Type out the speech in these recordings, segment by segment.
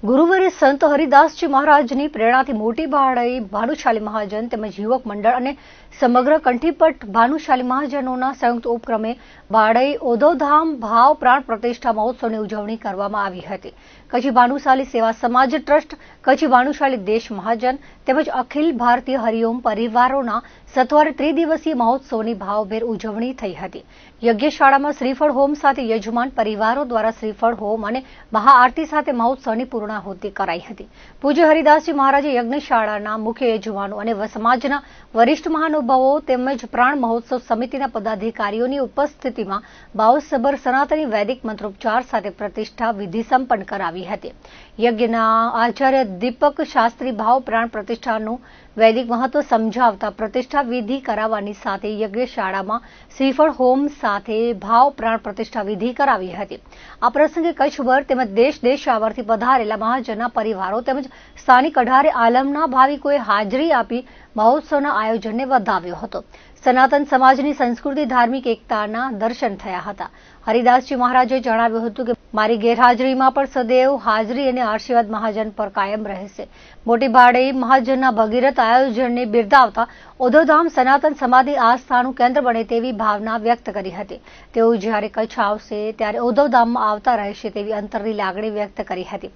ગુરુવારે સંત હરિદાસજી મહારાજની પ્રેરણાથી મોટી ભાડાઈ ભાનુશાલી મહાજન તેમજ યુવક મંડળ અને સમગ્ર કંઠીપટ ભાનુશાલી મહાજનોના સંયુક્ત ઉપક્રમે ભાડાઈ ઓધવધામ ભાવ પ્રાણ પ્રતિષ્ઠા મહોત્સવની ઉજવણી કરવામાં આવી હતી। કચ્છી ભાનુશાલી સેવા સમાજ ટ્રસ્ટ, કચ્છી ભાનુશાલી દેશ મહાજન તેમજ અખિલ ભારતીય હરિઓમ પરિવારોના સત્વરે ત્રિદિવસીય મહોત્સવની ભાવભેર ઉજવણી થઈ હતી। યજ્ઞશાળામાં શ્રીફળ હોમ સાથે યજમાન પરિવારો દ્વારા શ્રીફળ હોમ અને મહાઆરતી સાથે મહોત્સવની પૂર્ણાહુતિ કરાઈ હતી। પૂજ્ય હરિદાસજી મહારાજે યજ્ઞશાળાના મુખ્ય યજમાનો અને સમાજના વરિષ્ઠ મહાનુભાવો તેમજ પ્રાણ મહોત્સવ સમિતિના પદાધિકારીઓની ઉપસ્થિતિમાં ભાવસભર સનાતની વૈદિક મંત્રોચ્ચાર સાથે પ્રતિષ્ઠા વિધિ સંપન્ન કરાવી હતી। યજ્ઞના આચાર્ય દીપક શાસ્ત્રી ભાવ પ્રાણ પ્રતિષ્ઠાનું વૈદિક મહત્વ સમજાવતા પ્રતિષ્ઠા વિધિ કરાવવાની સાથે યજ્ઞશાળામાં શ્રીફળ હોમ સાથે ભાવ પ્રાણ પ્રતિષ્ઠા વિધિ કરાવી હતી। આ પ્રસંગે કચ્છભર તેમજ દેશાવરથી પધારેલા મહાજનના પરિવારો તેમજ સ્થાનિક 18 આલમના ભાવિકોએ હાજરી આપી મહોત્સવના આયોજનને વધાવ્યો હતો। સનાતન સમાજની સંસ્કૃતિ ધાર્મિક એકતાના દર્શન થયા હતા। હરિદાસજી મહારાજે જણાવ્યું હતું કે મારી ગેરહાજરીમાં પણ સદૈવ હાજરી અને આશીર્વાદ મહાજન પર કાયમ રહેશે। મોટી ભાડાઈ મહાજનના ભગીરથ આયોજનને બિરદાવતા ઓધવધામ સનાતન સમાજની આસ્થાનું કેન્દ્ર બને તેવી ભાવના વ્યક્ત કરી હતી। તેઓ જ્યારે કચ્છ આવશે ત્યારે ઓધવધામમાં આવતા રહેશે તેવી અંતરની લાગણી વ્યક્ત કરી હતી।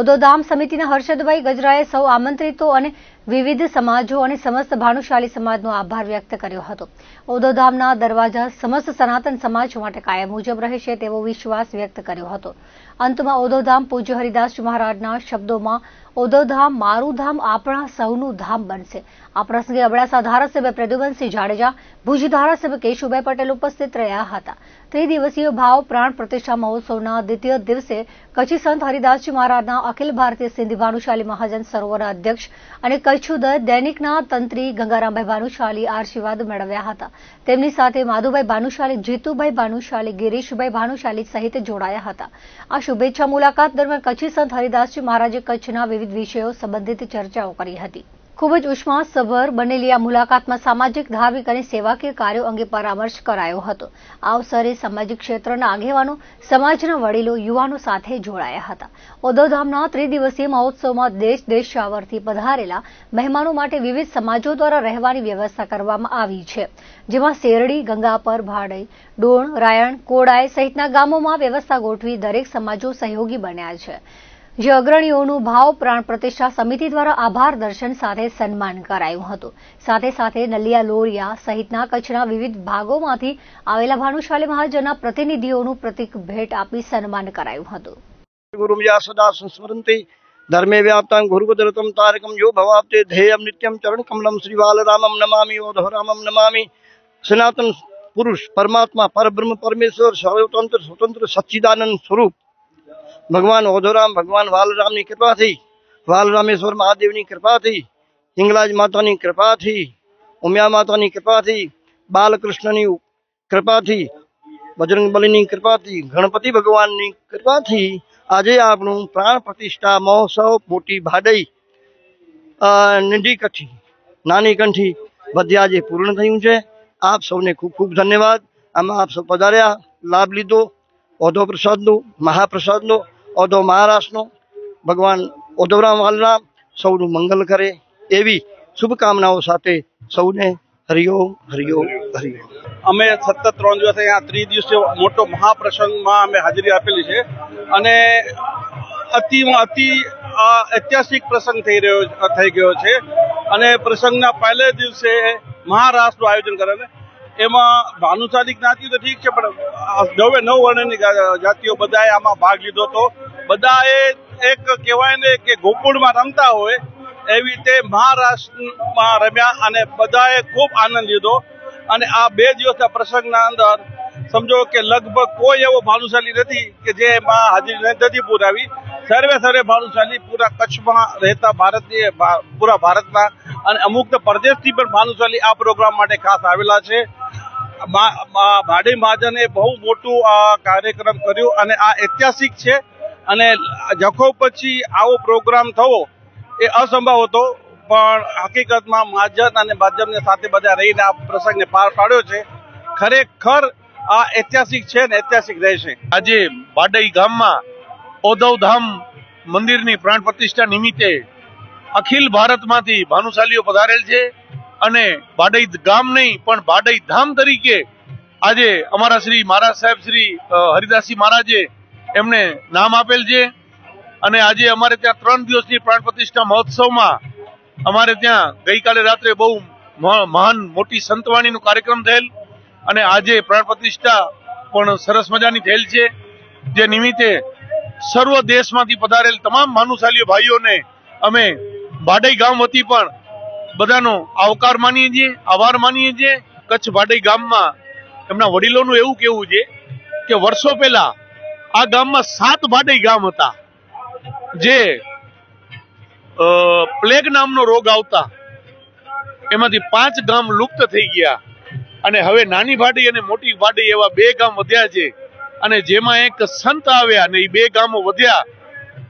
ઓધવધામ સમિતિના હર્ષદભાઈ ગજરાએ સૌ આમંત્રિતો અને વિવિધ સમાજો અને સમસ્ત ભાનુશાલી સમાજનો આભાર વ્યક્ત કર્યો હતો। ઓધવધામના દરવાજા સમસ્ત સનાતન સમાજ માટે કાયમ મુજબ રહેશે તેવો વિશ્વાસ વ્યક્ત કર્યો હતો। અંતમાં ઓધવધામ પૂજ્ય હરિદાસજી મહારાજના શબ્દોમાં ઓધવધામ મારું ધામ આપણા સૌનું ધામ બનશે। આ પ્રસંગે અબડાસા ધારાસભ્ય પ્રદ્યુમનસિંહ જાડેજા, ભુજ ધારાસભ્ય કેશુભાઈ પટેલ ઉપસ્થિત રહ્યા હતા। ત્રિદિવસીય ભાવ પ્રાણ પ્રતિષ્ઠા મહોત્સવના દ્વિતીય દિવસે કચ્છી સંત હરિદાસજી મહારાજના અખિલ ભારતીય સિંધી ભાનુશાલી મહાજન સરોવરના અધ્યક્ષ અને કચ્છુદર દૈનિકના તંત્રી ગંગારામભાઈ ભાનુશાલી આશીર્વાદ મેળવ્યા હતા। તેમની સાથે માધુભાઈ ભાનુશાલી, જીતુભાઈ ભાનુશાલી, ગિરીશભાઈ ભાનુશાલી સહિત જોડાયા હતા। આ શુભેચ્છા મુલાકાત દરમિયાન કચ્છી સંત હરિદાસજી મહારાજે કચ્છના વિવિધ વિષયો સંબંધિત ચર્ચાઓ કરી હતી। ખૂબ જ ઉષ્માસભર બનેલી આ મુલાકાતમાં સામાજિક, ધાર્મિક અને સેવાકીય કાર્યો અંગે પરામર્શ કરાયો હતો। આ અવસરે સામાજિક ક્ષેત્રના આગેવાનો, સમાજના વડીલો, યુવાનો સાથે જોડાયા હતા। ઓધવધામના ત્રિદિવસીય મહોત્સવમાં દેશાવરથી પધારેલા મહેમાનો માટે વિવિધ સમાજો દ્વારા રહેવાની વ્યવસ્થા કરવામાં આવી છે, જેમાં શેરડી, ગંગાપર, ભાડાઈ, ડોણ, રાયણ, કોડાઈ સહિતના ગામોમાં વ્યવસ્થા ગોઠવી દરેક સમાજો સહયોગી બન્યા છે, જે અગ્રણીઓનું ભાવ પ્રાણ પ્રતિષ્ઠા સમિતિ દ્વારા આભાર દર્શન સાથે સન્માન કરાયું હતું। સાથે સાથે નલિયા લોરિયા સહિતના કચ્છના વિવિધ ભાગોમાંથી આવેલા ભાનુશાલી મહાજનના પ્રતિનિધિઓનું પ્રતિક ભેટ આપી સન્માન કરાયું હતું। ગુરુમયા સદા સંસ્મરંતિ ધર્મે વ્યાપ્તાં ગુરુપદરતમ તારકમ જો ભવાપ્તે ધેયમ નિત્યમ ચરણ કમલમ શ્રી બાલરામમ નમામિ ઓધવરામમ નમામિ। સનાતન પુરુષ પરમાત્મા પરબ્રહ્મ પરમેશ્વર સર્વતંત્ર સ્વતંત્ર સચ્ચિદાનંદ સ્વરૂપ ભગવાન ઓધવરામ, ભગવાન વાલરામની કૃપાથી, વાલરામેશ્વર મહાદેવની કૃપાથી, હિંગલાજ માતાની કૃપાથી, ઉમિયા માતાની કૃપાથી, બાલકૃષ્ણની કૃપાથી, બજરંગબલીની કૃપાથી, ગણપતિ ભગવાનની કૃપાથી આજે આપણું પ્રાણ પ્રતિષ્ઠા મહોત્સવ મોટી ભાડાઈ નિંડી કચ્છી નાની કંઠી બધે આજે પૂર્ણ થયું છે। આપ સૌને ખૂબ ખૂબ ધન્યવાદ। આમાં આપ સૌ પધાર્યા, લાભ લીધો, ઓધવ પ્રસાદનો, મહાપ્રસાદનો, ઓધવ મહારાષ્ટ્રનો। ભગવાન ઓધવરામ વાલરામ સૌનું મંગલ કરે એવી શુભકામનાઓ સાથે સૌને હરિઓમ હરિઓમ હરિઓમ। અમે સતત 3 દિવસ અહીંયા ત્રિદિવસીય મોટો મહાપ્રસંગમાં અમે હાજરી આપેલી છે અને અતિ ઐતિહાસિક પ્રસંગ થઈ ગયો છે અને પ્રસંગના પહેલે દિવસે મહારાસનું આયોજન કરેલું। એમાં ભાનુશાલી જ્ઞાતિઓ તો ઠીક છે, પણ 9 વર્ણની જાતિઓ બધાએ આમાં ભાગ લીધો હતો। બધાએ એક કહેવાય ને કે ગોકુળમાં રમતા હોય એવી રીતે મહારાષ્ટ્રમાં રમ્યા અને બધાએ ખૂબ આનંદ લીધો। અને આ 2 દિવસના પ્રસંગના અંદર સમજો કે લગભગ કોઈ એવો ભાનુશાલી નથી કે જે એમાં હાજરી નથી પુરાવી। સર્વે ભાનુશાલી પૂરા કચ્છમાં રહેતા પૂરા ભારતના અને અમુક પરદેશથી પણ ભાનુશાલી આ પ્રોગ્રામ માટે ખાસ આવેલા છે। ભાડાઈ મહાજને બહુ મોટું કાર્યક્રમ કર્યું અને આ ઐતિહાસિક છે અને જખો પછી આવો પ્રોગ્રામ થવો એ અસંભવ હતો, પણ હકીકતમાં મહાજન અને ભાજપની સાથે બધા રહીને આ પ્રસંગને પાર પાડ્યો છે। ખરેખર આ ઐતિહાસિક છે ને ઐતિહાસિક રહેશે। આજે ભાડાઈ ગામમાં ઓધવધામ મંદિરની પ્રાણ પ્રતિષ્ઠા નિમિત્તે અખિલ ભારતમાંથી ભાનુશાલીઓ પધારેલ છે અને બાડઈ ગામ નહીં પણ બાડઈ ધામ તરીકે આજે અમારા શ્રી મહારાજ સાહેબ શ્રી હરિદાસજી મહારાજે એમને નામ આપેલ છે અને આજે અમારે ત્યાં 3 દિવસની પ્રાણ પ્રતિષ્ઠા મહોત્સવમાં અમારે ત્યાં ગઈકાલે રાત્રે બહુ મહાન મોટી સંતવાણીનો કાર્યક્રમ થયેલ અને આજે પ્રાણ પ્રતિષ્ઠા પણ સરસ મજાની થયેલ છે, જે નિમિત્તે સર્વ દેશમાંથી પધારેલ તમામ ભાનુશાલીઓ ભાઈઓને અમે બાડઈ ગામ વતી પણ બધાનો આવકાર માનીએ છીએ, આભાર માનીએ છીએ। કચ્છ બાડઈ ગામમાં એમના વડીલોનું એવું કહેવું છે કે વર્ષો પહેલા આ ગામમાં 7 બાડઈ ગામ હતા, જે પ્લેગ નામનો રોગ આવતા એમાંથી 5 ગામ લુપ્ત થઈ ગયા અને હવે નાની બાડઈ અને મોટી બાડઈ એવા 2 ગામ વધ્યા છે અને જેમાં એક સંત આવ્યા અને એ 2 ગામો વધ્યા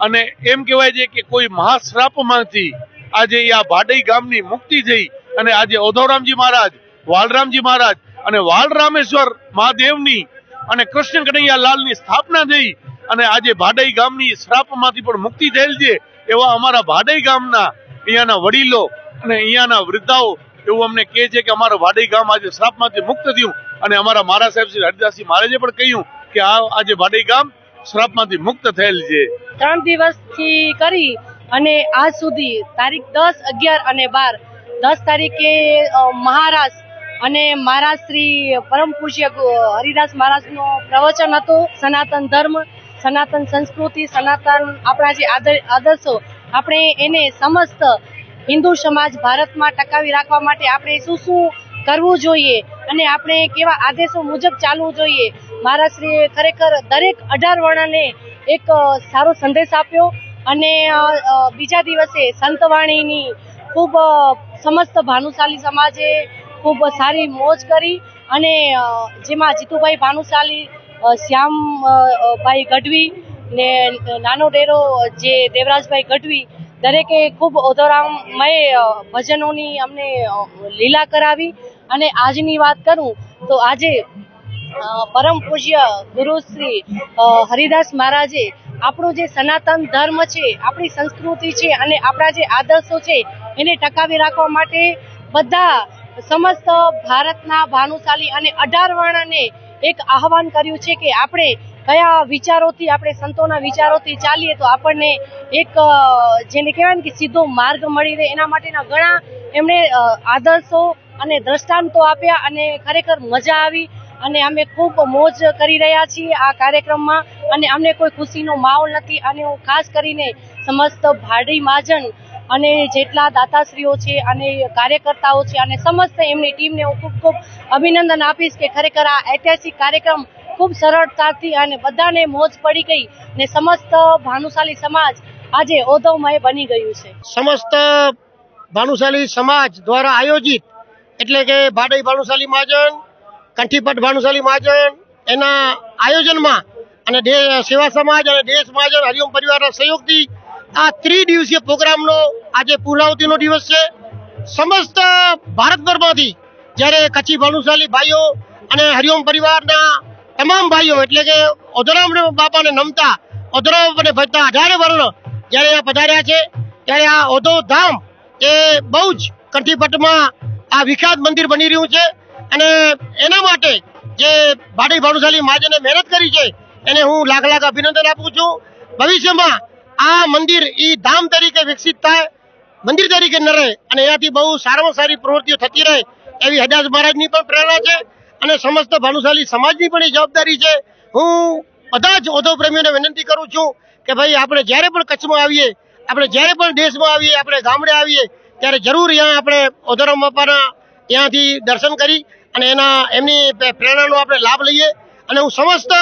અને એમ કહેવાય છે કે કોઈ મહાશ્રાપમાંથી આજે આ બાડઈ ગામની મુક્તિ થઈ અને આજે ઓધવરામજી મહારાજ, વાલરામજી મહારાજ અને વાલરામેશ્વર મહાદેવની અને કૃષ્ણ કનૈયા લાલની સ્થાપના થઈ અને આજે બાડઈ ગામની શ્રાપમાંથી પણ મુક્તિ થયેલ છે। એવા અમારા બાડઈ ગામના અહીંયાના વડીલો અને અહીંયાના વૃદ્ધાઓ એવું અમને કહે છે કે અમારું બાડઈ ગામ આજે શ્રાપમાંથી મુક્ત થયું અને અમારા મહારાજ સાહેબ શ્રી હરિદાસજી મહારાજે પણ કહ્યું કે આજે બાડઈ ગામ શ્રાપમાંથી મુક્ત થયેલ છે। 3 દિવસથી કરી અને આજ સુધી તારીખ 10, 11 અને 12 10 તારીખે મહારાજ અને મહારાજ શ્રી પરમ પૂજ્ય હરિદાસ મહારાજનો પ્રવચન હતું। સનાતન ધર્મ, સનાતન સંસ્કૃતિ, સનાતન આપણા જે આદર્શો આપણે એને સમસ્ત હિન્દુ સમાજ ભારતમાં ટકાવી રાખવા માટે આપણે શું કરવું જોઈએ અને આપણે કેવા આદેશો મુજબ ચાલવું જોઈએ। મહારાજ શ્રીએ ખરેખર દરેક 18 વર્ણને એક સારો સંદેશ આપ્યો અને બીજા દિવસે સંતવાણીની ખૂબ સમસ્ત ભાનુશાલી સમાજે ખૂબ સારી મોજ કરી અને જેમાં જીતુભાઈ ભાનુશાલી, શ્યામભાઈ ગઢવી ને નાનો ડેરો જે દેવરાજભાઈ ગઢવી દરેકે ખૂબ ઓધોરામમય ભજનોની અમને લીલા કરાવી। અને આજની વાત કરું તો આજે પરમ પૂજ્ય ગુરુ શ્રી હરિદાસ મહારાજે આપણો જે સનાતન ધર્મ છે, આપણી સંસ્કૃતિ છે અને આપણા જે આદર્શો છે એને ટકાવી રાખવા માટે બધા સમસ્ત ભારતના ભાનુશાલી અને 18 વર્ણને એક આહવાન કર્યું છે કે આપણે કયા વિચારોથી, આપણે સંતોના વિચારોથી ચાલીએ તો આપણને એક જેને કહેવાય ને કે સીધો માર્ગ મળી રહે, એના માટેના ઘણા એમણે આદર્શો અને દ્રષ્ટાંતો આપ્યા અને ખરેખર મજા આવી અને અમે ખૂબ મોજ કરી રહ્યા છીએ આ કાર્યક્રમમાં અને અમને કોઈ ખુશીનો માહોલ નથી અને હું ખાસ કરીને સમસ્ત બાડઈ મહાજન અને જેટલા દાતાશ્રીઓ છે અને કાર્યકર્તાઓ છે અને સમસ્ત એમની ટીમને હું ખૂબ ખૂબ અભિનંદન આપીશ કે ખરેખર આ ઐતિહાસિક કાર્યક્રમ ખૂબ સરળતાથી અને બધાને મોજ પડી ગઈ ને સમસ્ત ભાનુશાલી સમાજ આજે ઓધવમય બની ગયું છે। સમસ્ત ભાનુશાલી સમાજ દ્વારા આયોજિત એટલે કે બાડઈ ભાનુશાલી મહાજન, કંઠીપટ ભાનુશાલી મહાજન એના આયોજનમાં અને સેવા સમાજ અને દેશ મહાજન હરિઓમ પરિવારના સહયોગથી આ 3 દિવસીય પ્રોગ્રામનો આજે પૂર્ણાહુતિનો દિવસ છે। સમસ્ત ભારતભરમાંથી જ્યારે કચ્છી ભાનુશાલી ભાઈઓ અને હરિઓમ પરિવારના તમામ ભાઈઓ એટલે કે ઓધરામ બાપાને નમતા, ઓધરામ અને ભજતા 18 વર્ણ જ્યારે આ પધાર્યા છે ત્યારે આ ઓધવ ધામ એ બહુ જ કંઠીપટમાં આ વિખ્યાત મંદિર બની રહ્યું છે અને એના માટે જે બાડઈ ભાનુશાલી મહાજને મહેનત કરી છે એને હું લાખ અભિનંદન આપું છું। ભવિષ્યમાં આ મંદિર ઈ ધામ તરીકે વિકસિત થાય, મંદિર તરીકે ન રહે અને એનાથી બહુ સારામાં સારી પ્રવૃત્તિઓ થતી રહે એવી હરિદાસ મહારાજની પણ પ્રેરણા છે અને સમસ્ત ભાનુશાલી સમાજની પણ એ જવાબદારી છે। હું બધા જ ઓધવ પ્રેમીઓને વિનંતી કરું છું કે ભાઈ આપણે જ્યારે પણ કચ્છમાં આવીએ, આપણે જ્યારે પણ દેશમાં આવીએ, આપણે ગામડે આવીએ ત્યારે જરૂર અહીંયા આપણે ઓધવરામ બાપાના ત્યાંથી દર્શન કરી અને એમની પ્રેરણાનો આપણે લાભ લઈએ અને હું સમસ્ત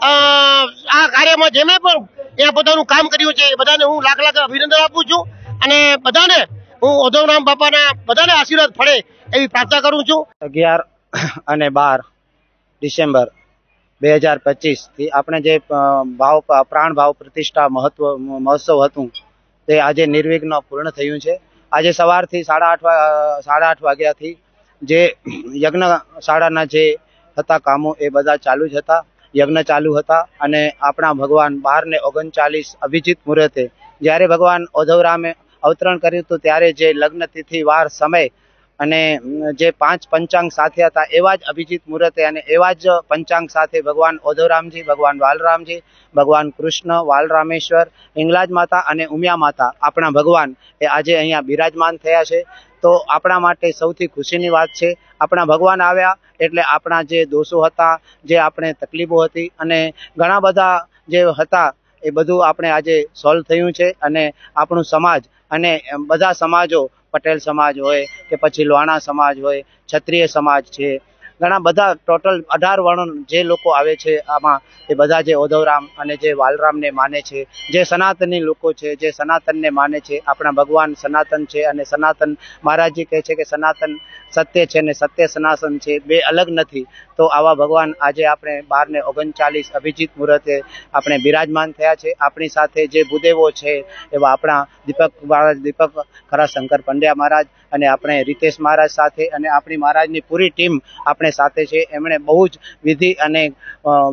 આ કાર્યમાં જેમણે પણ ત્યાં પોતાનું કામ કર્યું છે એ બધાને હું લાખ અભિનંદન આપું છું અને બધાને હું ઓધવરામ બાપાના બધાને આશીર્વાદ ફળે એવી પ્રાર્થના કરું છું। 11 અને 12 ડિસેમ્બર 2025 થી આપણે જે પ્રાણ ભાવ પ્રતિષ્ઠા મહોત્સવ હતું તે આજે નિર્વિઘ્ન પૂર્ણ થયું છે। આજે સવારથી 8:30 વાગ્યાથી જે યજ્ઞશાળાના જે હતા કામો એ બધા ચાલુ જ હતા યજ્ઞ ચાલુ હતા અને આપણા ભગવાન 12 ને 39 અભિજીત મુહૂર્તે જ્યારે ભગવાન ઓધવરામે અવતરણ કર્યું હતું ત્યારે જે લગ્ન તિથિ વાર સમય અને જે 5 પંચાંગ સાથે હતા એવા જ અભિજીત મુહૂર્તે અને એવા જ પંચાંગ સાથે ભગવાન ઓધવરામજી, ભગવાન વાલરામજી, ભગવાન કૃષ્ણ, વાલરામેશ્વર, હિંગલાજ માતા અને ઉમિયા માતા આપણા ભગવાન એ આજે અહીંયા બિરાજમાન થયા છે. તો આપણા માટે સૌથી ખુશીની વાત છે. આપણા ભગવાન આવ્યા એટલે આપણા જે દોષો હતા, જે આપણે તકલીફો હતી અને ઘણા બધા જે હતા એ બધું આપણે આજે સોલ્વ થયું છે. અને આપણું સમાજ અને બધા સમાજો, પટેલ સમાજ હોય કે પછી લોહાણા સમાજ હોય, ક્ષત્રિય સમાજ છે, ઘણા બધા ટોટલ 18 વર્ણ જે લોકો આવે છે આમાં, એ બધા જે ઓધવરામ અને જે વાલરામને માને છે, જે સનાતની લોકો છે, જે સનાતનને માને છે. આપણા ભગવાન સનાતન છે અને સનાતન મહારાજજી કહે છે કે સનાતન સત્ય છે ને સત્ય સનાતન છે, બે અલગ નથી. તો આવા ભગવાન આજે આપણે 12 ને 39 અભિજીત મુહૂર્તે આપણે બિરાજમાન થયા છે. આપણી સાથે જે ભૂદેવો છે એવા આપણા દીપક મહારાજ, દીપક ખરાશંકર પંડ્યા મહારાજ અને આપણે રીતેશ મહારાજ સાથે અને આપણી મહારાજની પૂરી ટીમ આપણે સાથે છે. એમણે બહુ જ વિધિ અને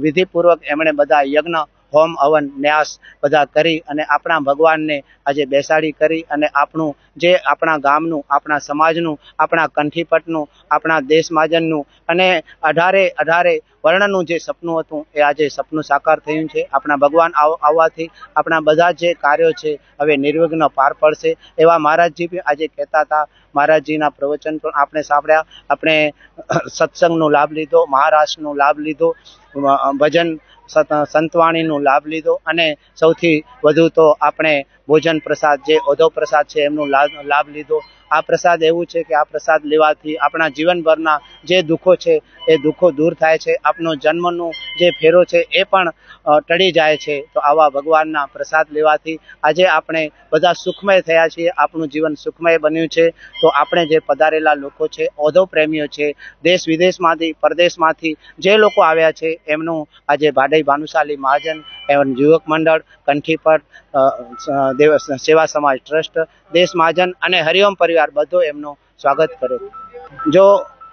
વિધિપૂર્વક એમણે બધા યજ્ઞ, હોમ, હવન, ન્યાસ બધા કરી અને આપણા ભગવાનને આજે બેસાડી કરી અને આપણું જે આપણા ગામનું, આપણા સમાજનું, આપણા કંઠીપટનું, આપણા દેશ માજનનું અને 18 વર્ણનું જે સપનું હતું એ આજે સપનું સાકાર થયું છે. આપણા ભગવાન આવવાથી આપણા બધા જે કાર્યો છે હવે નિર્વિઘ્ન પાર પડશે એવા મહારાજજી બી આજે કહેતા હતા. મહારાજજીના પ્રવચન પણ આપણે સાંભળ્યા, આપણે સત્સંગનો લાભ લીધો, મહારાષ્ટ્રનો લાભ લીધો, ભજન સંતવાણીનો લાભ લીધો અને સૌથી વધુ તો આપણે ભોજન પ્રસાદ જે ઓધવ પ્રસાદ છે એમનો લાભ લીધો. આ પ્રસાદ એવું છે કે આ પ્રસાદ લેવાથી આપણા જીવનભરના જે દુઃખો છે એ દુઃખો દૂર થાય છે. આપનો જન્મનો જે ફેરો છે એ પણ ટળી જાય છે. તો આવા ભગવાનના પ્રસાદ લેવાથી આજે આપણે બધા સુખમય થયા છીએ, આપણું જીવન સુખમય બન્યું છે. તો આપણે જે પધારેલા લોકો છે, ઓધવ પ્રેમીઓ છે, દેશ વિદેશમાંથી, પરદેશમાંથી જે લોકો આવ્યા છે એમનું આજે ભાડઈ ભાનુશાલી મહાજન, એવન યુવક મંડળ, કંઠીપટ, સેવા સમાજ ટ્રસ્ટ, દેશ મહાજન અને હરિઓમ પરિવાર બધો એમનું સ્વાગત કરે. જો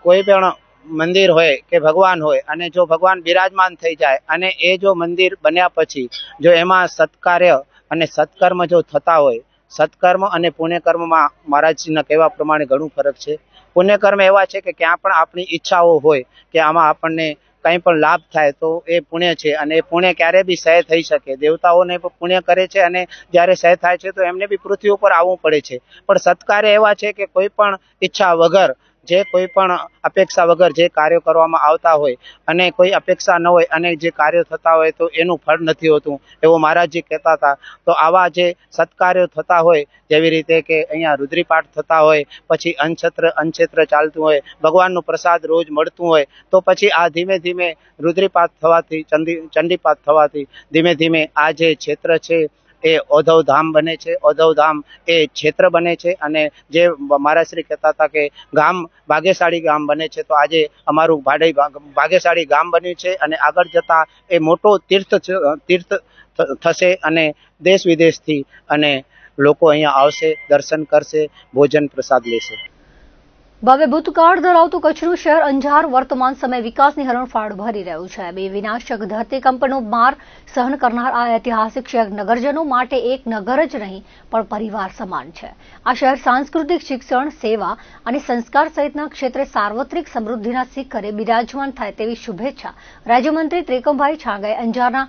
કોઈ પણ મંદિર હોય કે ભગવાન હોય અને જો ભગવાન બિરાજમાન થઈ જાય અને એ જો મંદિર બન્યા પછી જો એમાં સત્કાર્ય અને સત્કર્મ જો થતા હોય, સત્કર્મ અને પુણ્યકર્મમાં મહારાજજીના કહેવા પ્રમાણે ઘણું ફરક છે. પુણ્યકર્મ એવા છે કે ક્યાં પણ આપણી ઈચ્છાઓ હોય કે આમાં આપણને કંઈ પણ લાભ થાય તો એ પુણ્ય છે અને એ પુણ્ય ક્યારે બી સહ્ય થઈ શકે. દેવતાઓને પણ પુણ્ય કરે છે અને જ્યારે સહ્ય થાય છે તો એમને બી પૃથ્વી ઉપર આવવું પડે છે. પણ સત્કાર્ય એવા છે કે કોઈ પણ ઈચ્છા વગર, જે કોઈ પણ અપેક્ષા વગર જે કાર્યો કરવામાં આવતા હોય અને કોઈ અપેક્ષા ન હોય અને જે કાર્યો થતા હોય તો એનું ફળ નથી હોતું એવું મહારાજજી કહેતા હતા. તો આવા જે સત્કાર્યો થતા હોય, જેવી રીતે કે અહીંયા રુદ્રીપાઠ થતા હોય, પછી અન્નક્ષેત્ર ચાલતું હોય, ભગવાનનો પ્રસાદ રોજ મળતું હોય, તો પછી આ ધીમે ધીમે રુદ્રીપાઠ થવાથી, ચંડીપાઠ થવાથી ધીમે ધીમે આ જે ક્ષેત્ર છે એ ઓધવ ધામ બને છે. ઓધવ ધામ એ ક્ષેત્ર બને છે અને જે મહારાજશ્રી કહેતા હતા કે ગામ ભાગ્યશાળી ગામ બને છે. તો આજે અમારું ભાડઈ ભાગ્યશાળી ગામ બન્યું છે અને આગળ જતા એ મોટો તીર્થ થશે અને દેશ વિદેશથી અને લોકો અહીંયા આવશે, દર્શન કરશે, ભોજન પ્રસાદ લેશે. ભવ્ય ભૂતકાળ ધરાવતું કચ્છનું શહેર અંજાર વર્તમાન સમય વિકાસની હરણફાળ ભરી રહ્યું છે. બે વિનાશક ધરતીકંપનો માર સહન કરનાર આ ઐતિહાસિક શહેર નગરજનો માટે એક નગર જ નહીં પણ પરિવાર સમાન છે. આ શહેર સાંસ્કૃતિક, શિક્ષણ, સેવા અને સંસ્કાર સહિતના ક્ષેત્રે સાર્વત્રિક સમૃદ્ધિના શિખરે બિરાજમાન થાય તેવી શુભેચ્છા રાજ્યમંત્રી ત્રિકમભાઈ છાંગાએ અંજારના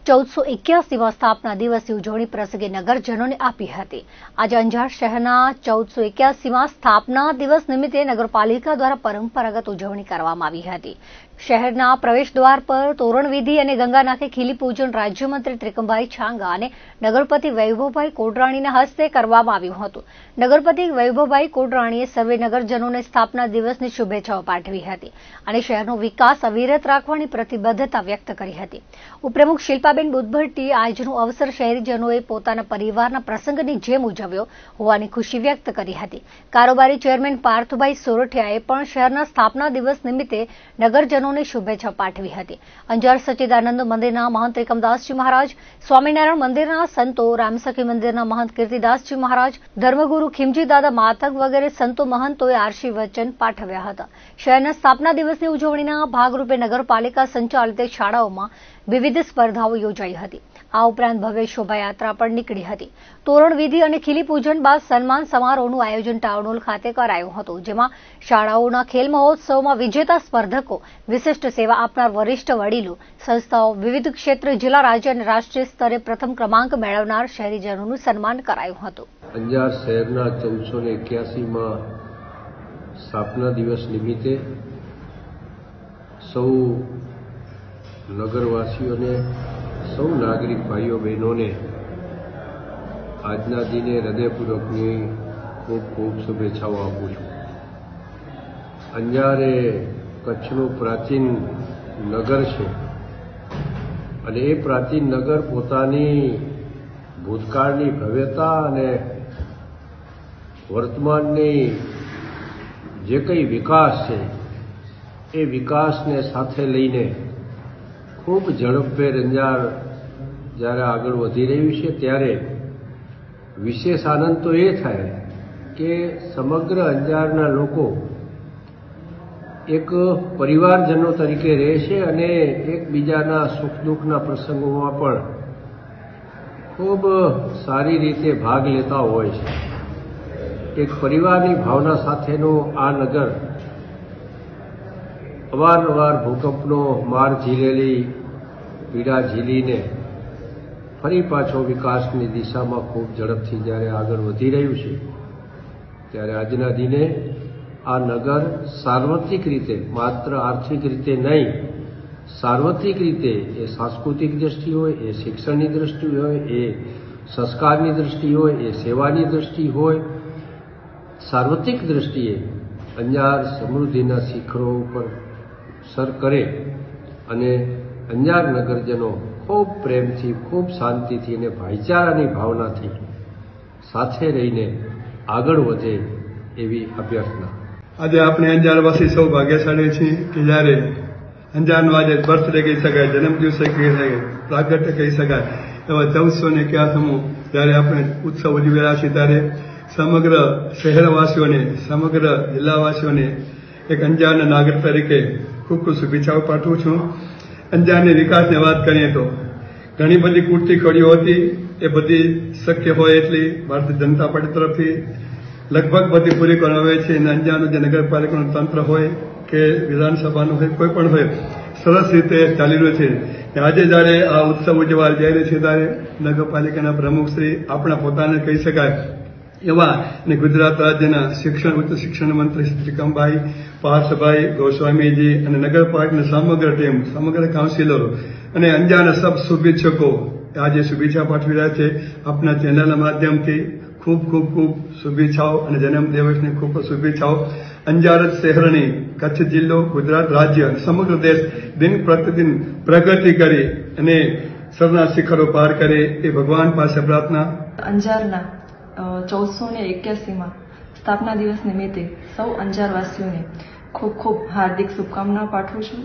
1481માં સ્થાપના દિવસની ઉજવણી પ્રસંગે નગરજનોને આપી હતી. આજે અંજાર શહેરના 1481માં સ્થાપના દિવસ નિમિત્તે નગરપાલિકા દ્વારા પરંપરાગત ઉજવણી કરવામાં આવી હતી. શહેરના પ્રવેશદ્વાર પર તોરણવિધિ અને ગંગાનાથે ખીલી પૂજન રાજ્યમંત્રી ત્રિકમભાઈ છાંગા અને નગરપતિ વૈભવભાઈ કોડરાણીના હસ્તે કરવામાં આવ્યું હતું. નગરપતિ વૈભવભાઈ કોડરાણીએ સર્વે નગરજનોને સ્થાપના દિવસની શુભેચ્છાઓ પાઠવી હતી અને શહેરનો વિકાસ અવિરત રાખવાની પ્રતિબદ્ધતા વ્યક્ત કરી હતી. ઉપપ્રમુખ શિલ્પાબેન બુદ્ધભટ્ટીએ આજનો અવસર શહેરીજનોએ પોતાના પરિવારના પ્રસંગની જેમ ઉજવ્યો હોવાની ખુશી વ્યક્ત કરી હતી. કારોબારી ચેરમેન પાર્થભાઈ સોરઠિયાએ પણ શહેરના સ્થાપના દિવસ નિમિત્તે નગરજનો મહાજનોને શુભેચ્છા પાઠવી હતી. અંજાર સચ્ચિદાનંદ મંદિરના મહંત ત્રિકમદાસજી મહારાજ, સ્વામિનારાયણ મંદિરના સંતો, રામસખી મંદિરના મહંત કીર્તિદાસજી મહારાજ, ધર્મગુરુ ખીમજી દાદા માતક વગેરે સંતો મહંતોએ આશીર્વચન પાઠવ્યા હતા. શહેરના સ્થાપના દિવસની ઉજવણીના ભાગરૂપે નગરપાલિકા સંચાલિત શાળાઓમાં વિવિધ સ્પર્ધાઓ યોજાઈ હતી. આ ઉપરાંત ભવ્ય શોભાયાત્રા પણ નીકળી હતી. તોરણ વિધિ અને ખીલી પૂજન બાદ સન્માન સમારોહનું આયોજન ટાઉનહોલ ખાતે કરાયું હતું, જેમાં શાળાઓના ખેલ મહોત્સવમાં વિજેતા સ્પર્ધકો, વિશિષ્ટ સેવા આપનાર વરિષ્ઠ વડીલો, સંસ્થાઓ, વિવિધ ક્ષેત્ર, જિલ્લા, રાજ્ય અને રાષ્ટ્રીય સ્તરે પ્રથમ ક્રમાંક મેળવનાર શહેરીજનોનું સન્માન કરાયું હતું. અંજાર શહેરના 1481માં સ્થાપના દિવસ નિમિત્તે સૌ નગરવાસીઓને, સૌ નાગરિક ભાઈઓ બહેનોને આજના દિને હૃદયપૂર્વકની ખૂબ ખૂબ શુભેચ્છાઓ આપું છું. અંજાર એ કચ્છનું પ્રાચીન નગર છે અને એ પ્રાચીન નગર પોતાની ભૂતકાળની ભવ્યતા અને વર્તમાનની જે કંઈ વિકાસ છે એ વિકાસને સાથે લઈને ખૂબ ઝડપભેર અંજાર જ્યારે આગળ વધી રહ્યું છે ત્યારે વિશેષ આનંદ તો એ થાય કે સમગ્ર અંજારના લોકો એક પરિવારજનો તરીકે રહે છે અને એકબીજાના સુખ દુઃખના પ્રસંગોમાં પણ ખૂબ સારી રીતે ભાગ લેતા હોય છે. એક પરિવારની ભાવના સાથેનું આ નગર અવારનવાર ભૂકંપનો માર ઝીલેલી, પીડા ઝીલીને ફરી પાછો વિકાસની દિશામાં ખૂબ ઝડપથી જ્યારે આગળ વધી રહ્યું છે ત્યારે આજના દિને આ નગર સાર્વત્રિક રીતે, માત્ર આર્થિક રીતે નહીં, સાર્વત્રિક રીતે, એ સાંસ્કૃતિક દ્રષ્ટિ હોય, એ શિક્ષણની દ્રષ્ટિ હોય, એ સંસ્કારની દ્રષ્ટિ હોય, એ સેવાની દ્રષ્ટિ હોય, સાર્વત્રિક દ્રષ્ટિએ અંજાર સમૃદ્ધિના શિખરો ઉપર સર કરે અને અંજાર નગરજનો ખૂબ પ્રેમથી, ખૂબ શાંતિથી અને ભાઈચારાની ભાવનાથી સાથે રહીને આગળ વધે એવી અભ્યર્થના. આજે આપણે અંજારવાસી સૌ ભાગ્યશાળી છીએ કે જ્યારે અંજારનો આજે બર્થડે કહી શકાય, જન્મદિવસ કહી શકાય, પ્રાગટ્ય કહી શકાય એવા 1481 જ્યારે આપણે ઉત્સવ ઉજવી રહ્યા છીએ ત્યારે સમગ્ર શહેરવાસીઓને, સમગ્ર જિલ્લાવાસીઓને એક અંજારના નાગરિક તરીકે ખૂબ ખૂબ શુભેચ્છાઓ પાઠવું છું. અંજારની વિકાસની વાત કરીએ તો ઘણી બધી કૂટતી કડીઓ હતી, એ બધી શક્ય હોય એટલી ભારતીય જનતા પાર્ટી તરફથી લગભગ બધી પૂરી કરવામાં આવે છે. અને અંજારનું જે નગરપાલિકાનું તંત્ર હોય કે વિધાનસભાનું હોય, કોઈ પણ હોય, સરસ રીતે ચાલી રહ્યું છે. આજે જ્યારે આ ઉત્સવ ઉજવવા જઈ રહ્યો છે ત્યારે નગરપાલિકાના પ્રમુખશ્રી, આપણા પોતાને કહી શકાય એવા અને ગુજરાત રાજ્યના ઉચ્ચ શિક્ષણ મંત્રી શ્રી ત્રિકમભાઈ, પાર્થભાઈ, ગોસ્વામીજી અને નગરપાલિકાની સમગ્ર ટીમ, સમગ્ર કાઉન્સિલરો અને અંજારના સબ શુભેચ્છકો આજે શુભેચ્છા પાઠવી રહ્યા છે. આપના ચેનલના માધ્યમથી ખૂબ ખૂબ ખૂબ શુભેચ્છાઓ અને જન્મદિવસની ખૂબ ખૂબ શુભેચ્છાઓ. અંજાર શહેરની, કચ્છ જિલ્લો, ગુજરાત રાજ્ય, સમગ્ર દેશ દિન પ્રતિદિન પ્રગતિ કરી અને સરના શિખરો પાર કરે એ ભગવાન પાસે પ્રાર્થના. અંજારના 1481માં સ્થાપના દિવસ નિમિત્તે સૌ અંજારવાસીઓને ખૂબ ખૂબ હાર્દિક શુભકામનાઓ પાઠવું છું.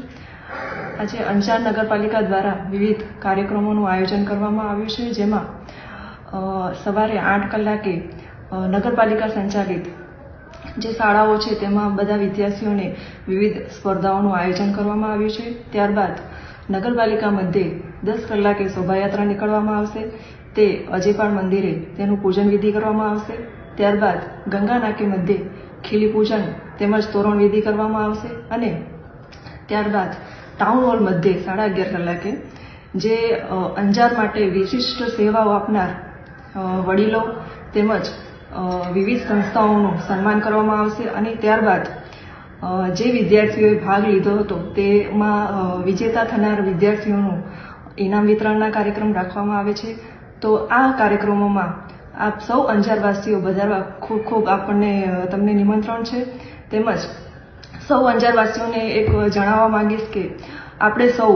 આજે અંજાર નગરપાલિકા દ્વારા વિવિધ કાર્યક્રમોનું આયોજન કરવામાં આવ્યું છે, જેમાં સવારે 8 કલાકે નગરપાલિકા સંચાલિત જે શાળાઓ છે તેમાં બધા વિદ્યાર્થીઓને વિવિધ સ્પર્ધાઓનું આયોજન કરવામાં આવ્યું છે. ત્યારબાદ નગરપાલિકા મધ્યે 10 કલાકે શોભાયાત્રા નીકળવામાં આવશે. તે અજેપાળ મંદિરે તેનું પૂજન વિધિ કરવામાં આવશે. ત્યારબાદ ગંગા નાકે મધ્યે ખીલી પૂજન તેમજ તોરણ વિધિ કરવામાં આવશે અને ત્યારબાદ ટાઉન હોલ મધ્યે 11:30 કલાકે જે અંજાર માટે વિશિષ્ટ સેવાઓ આપનાર વડીલો તેમજ વિવિધ સંસ્થાઓનું સન્માન કરવામાં આવશે અને ત્યારબાદ જે વિદ્યાર્થીઓએ ભાગ લીધો હતો તેમાં વિજેતા થનાર વિદ્યાર્થીઓનું ઇનામ વિતરણના કાર્યક્રમ રાખવામાં આવે છે. તો આ કાર્યક્રમોમાં આપ સૌ અંજારવાસીઓ વધારવા ખૂબ ખૂબ તમને નિમંત્રણ છે. તેમજ સૌ અંજારવાસીઓને એક જણાવવા માંગીશ કે આપણે સૌ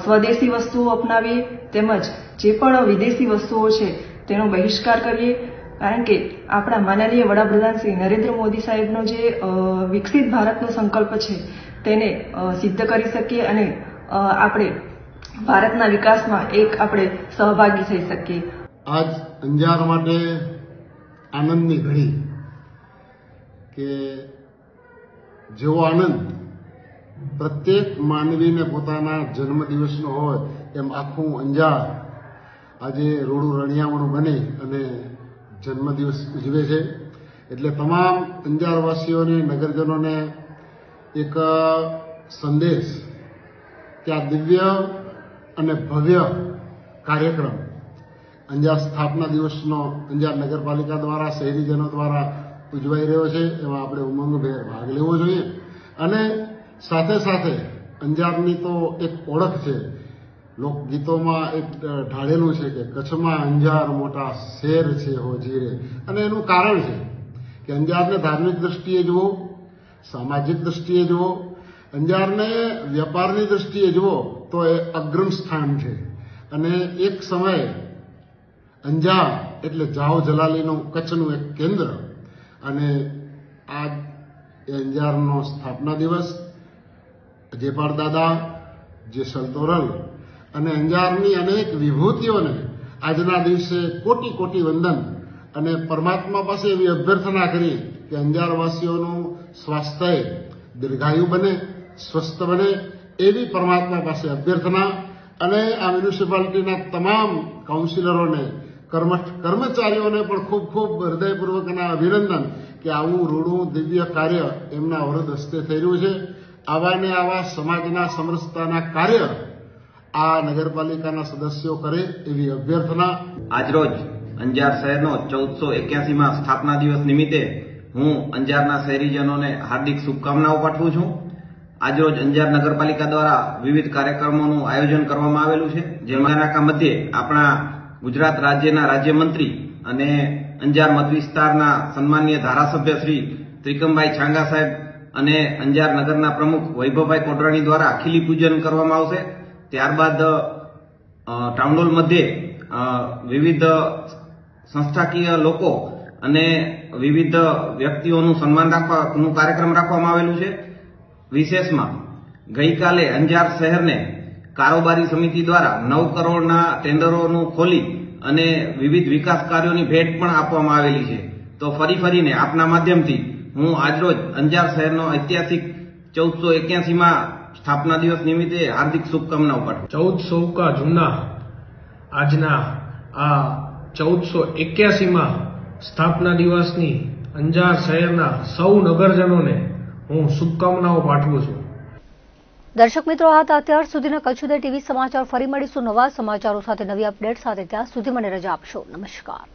સ્વદેશી વસ્તુઓ અપનાવીએ તેમજ જે પણ વિદેશી વસ્તુઓ છે તેનો બહિષ્કાર કરીએ કારણ કે આપણા માનનીય વડાપ્રધાન શ્રી નરેન્દ્ર મોદી સાહેબનો જે વિકસિત ભારતનો સંકલ્પ છે તેને સિદ્ધ કરી શકીએ અને આપણે ભારતના વિકાસમાં એક આપણે સહભાગી થઈ શકીએ. આજ અંજાર માટે આનંદની ઘડી કે જેવો આનંદ પ્રત્યેક માનવીને પોતાના જન્મદિવસનો હોય એમ આખું અંજાર આજે રોડું રણિયામણું બની અને જન્મદિવસ ઉજવે છે. એટલે તમામ અંજારવાસીઓને, નગરજનોને એક સંદેશ કે આ દિવ્ય અને ભવ્ય કાર્યક્રમ અંજાર સ્થાપના દિવસનો અંજાર નગરપાલિકા દ્વારા, શહેરીજનો દ્વારા ઉજવાઈ રહ્યો છે. એમાં આપણે ઉમંગભેર ભાગ લેવો જોઈએ. અને સાથે સાથે અંજારની તો એક ઓળખ છે, લોકગીતોમાં એક ઢાળેલું છે કે કચ્છમાં અંજાર મોટા શેર છે હો જીરે. અને એનું કારણ છે કે અંજારને ધાર્મિક દ્રષ્ટિએ જુઓ, સામાજિક દ્રષ્ટિએ જુઓ, અંજારને વેપારની દ્રષ્ટિએ જુઓ તો એ અગ્રમ સ્થાન છે. અને એક સમયે અંજાર એટલે જાવ જલાલીનું કચ્છનું એક કેન્દ્ર. અને આજ એ અંજારનો સ્થાપના દિવસ, જેપાળ દાદા, જેસલ તોરલ અને અંજારની અનેક વિભૂતિઓને આજના દિવસે કોટી કોટી વંદન અને પરમાત્મા પાસે એવી અભ્યર્થના કરી કે અંજારવાસીઓનું સ્વાસ્થ્ય દીર્ઘાયુ બને, સ્વસ્થ બને, એવી પરમાત્મા પાસે અભ્યર્થના. અને આ મ્યુનિસિપાલિટીના તમામ કાઉન્સિલરોને, કર્મચારીઓને પણ ખૂબ ખૂબ હૃદયપૂર્વકના અભિનંદન કે આવું રૂડું દિવ્ય કાર્ય એમના વરદ હસ્તે થઈ રહ્યું છે. આવા ને આવા સમાજના સમરસતાના કાર્ય આ નગરપાલિકાના સદસ્યો કરે એવી અભ્યર્થના. આજરોજ અંજાર શહેરનો 1481માં સ્થાપના દિવસ નિમિત્તે હું અંજારના શહેરીજનોને હાર્દિક શુભકામનાઓ પાઠવું છું. આજરોજ અંજાર નગરપાલિકા દ્વારા વિવિધ કાર્યક્રમોનું આયોજન કરવામાં આવેલું છે, જેમાંના મધ્યે આપણા ગુજરાત રાજ્યના રાજ્યમંત્રી અને અંજાર મત વિસ્તારના સન્માનીય ધારાસભ્ય શ્રી ત્રિકમભાઈ છાંગા સાહેબ અને અંજાર નગરના પ્રમુખ વૈભવભાઈ કોટરાણી દ્વારા ખીલી પૂજન કરવામાં આવશે. ત્યારબાદ ટાઉન હોલ મધ્યે વિવિધ સંસ્થાકીય લોકો અને વિવિધ વ્યક્તિઓનું સન્માન રાખવાનું કાર્યક્રમ રાખવામાં આવેલું છે. વિશેષમાં ગઈકાલે અંજાર શહેરને કારોબારી સમિતિ દ્વારા 9 કરોડના ટેન્ડરોનું ખોલી અને વિવિધ વિકાસ કાર્યોની ભેટ પણ આપવામાં આવેલી છે. તો ફરીને આપના માધ્યમથી હું આજરોજ અંજાર શહેરનો ઐતિહાસિક 1481માં સ્થાપના દિવસ નિમિત્તે હાર્દિક શુભકામનાઓ પાઠવું. 1400 કા જૂના આજના આ 1481માં સ્થાપના દિવસની અંજાર શહેરના સૌ નગરજનોને હું શુભકામનાઓ પાઠવું છું. દર્શક મિત્રો, આ હતા અત્યાર સુધીના કચ્છ ઉદય ટીવી સમાચાર. ફરી મળીશું નવા સમાચારો સાથે, નવી અપડેટ સાથે. ત્યાં સુધી મને રજા આપશો. નમસ્કાર.